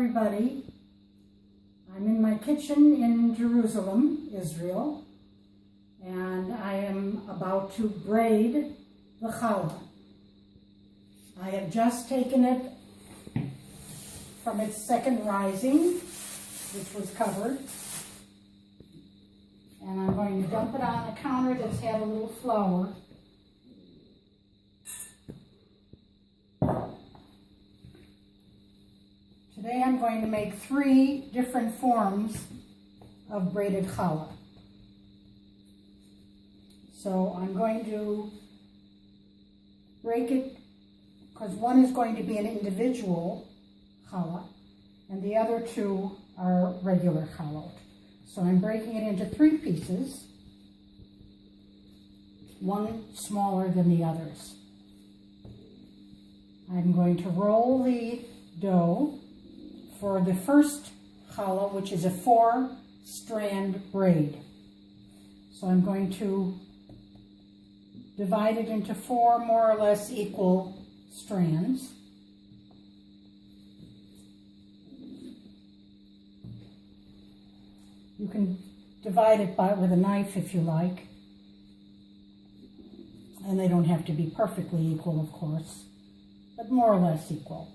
everybody. I'm in my kitchen in Jerusalem, Israel, and I am about to braid the challah. I have just taken it from its second rising, which was covered, and I'm going to dump it on a counter that's had a little flour. Today I'm going to make 3 different forms of braided challah. So I'm going to break it, because one is going to be an individual challah and the other 2 are regular challah. So I'm breaking it into 3 pieces, one smaller than the others. I'm going to roll the dough for the first challah, which is a 4-strand braid. So I'm going to divide it into 4 more or less equal strands. You can divide it with a knife if you like, and they don't have to be perfectly equal, of course, but more or less equal.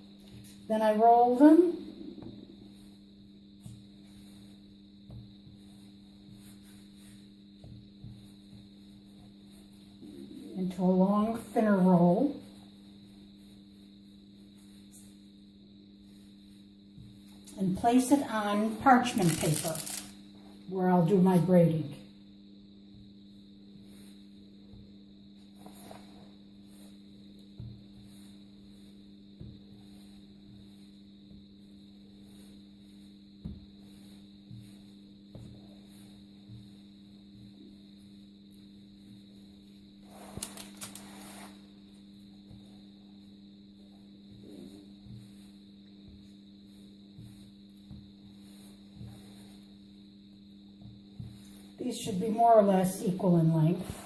Then I roll them into a long, thinner roll. And place it on parchment paper where I'll do my braiding. These should be more or less equal in length.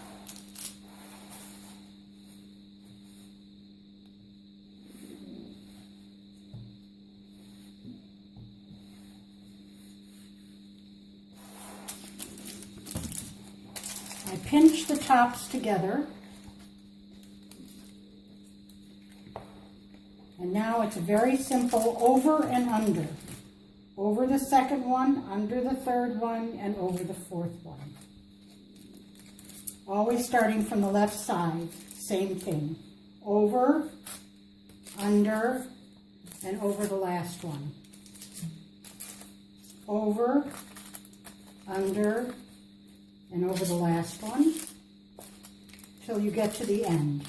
I pinch the tops together. And now it's a very simple over and under. Over the second one, under the third one, and over the fourth one. Always starting from the left side, same thing. Over, under, and over the last one. Over, under, and over the last one, till you get to the end.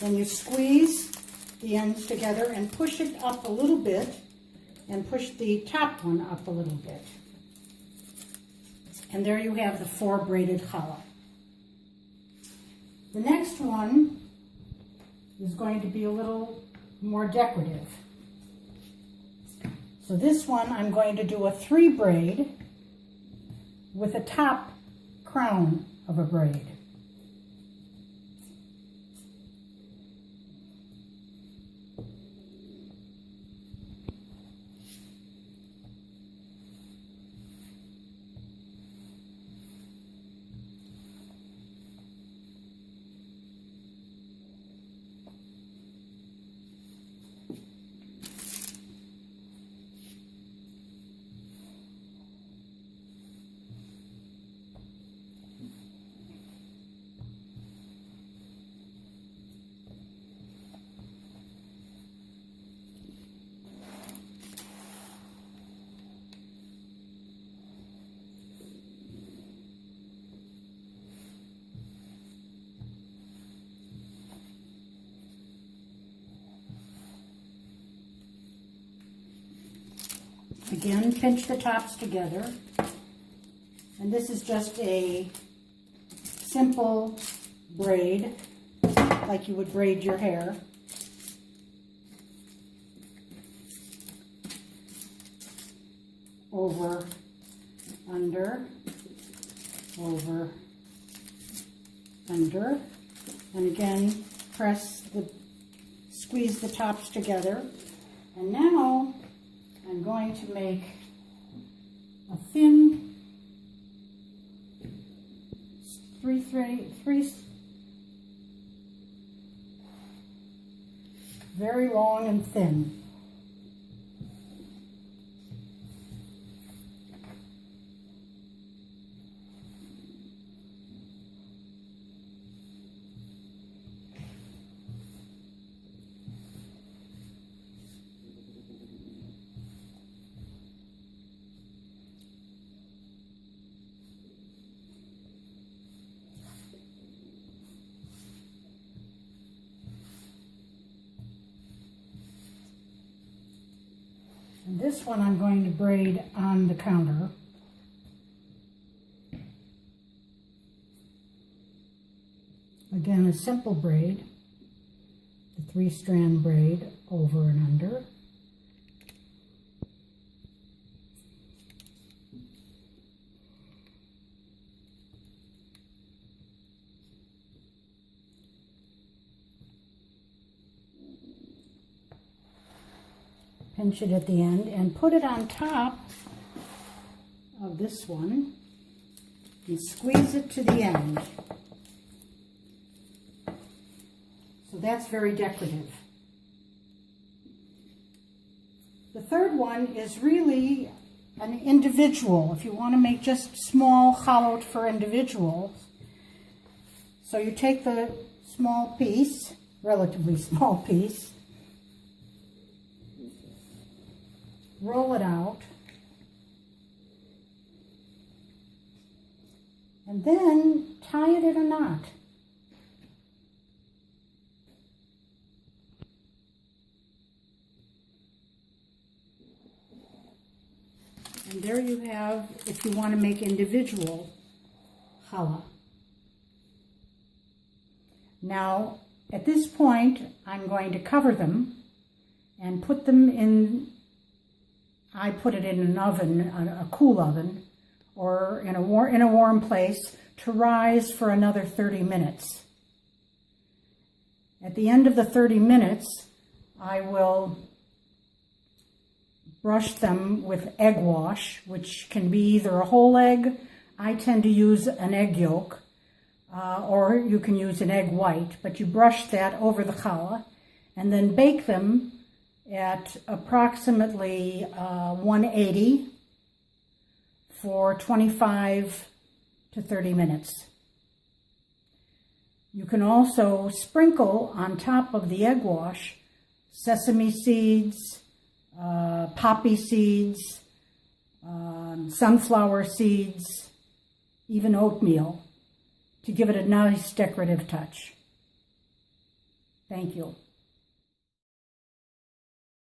Then you squeeze the ends together and push it up a little bit, and push the top one up a little bit. And there you have the 4 braided challah. The next one is going to be a little more decorative. So this one I'm going to do a 3 braid with a top crown of a braid. Again, pinch the tops together. And this is just a simple braid, like you would braid your hair. Over, under, over, under, and again, squeeze the tops together. And now I'm going to make a thin very long and thin. And this one I'm going to braid on the counter. Again, a simple braid, the 3-strand braid over and under. Pinch it at the end and put it on top of this one and squeeze it to the end. So that's very decorative. The third one is really an individual, if you want to make just small hollowed for individuals. So you take the small piece, relatively small piece, roll it out, and then tie it in a knot. And there you have, if you want to make individual challah. Now, at this point, I'm going to cover them and put them in. I put it in an oven, a cool oven, or in a warm place to rise for another 30 minutes. At the end of the 30 minutes, I will brush them with egg wash, which can be either a whole egg. I tend to use an egg yolk, or you can use an egg white, but you brush that over the challah and then bake them at approximately 180 for 25 to 30 minutes. You can also sprinkle on top of the egg wash sesame seeds, poppy seeds, sunflower seeds, even oatmeal to give it a nice decorative touch. Thank you.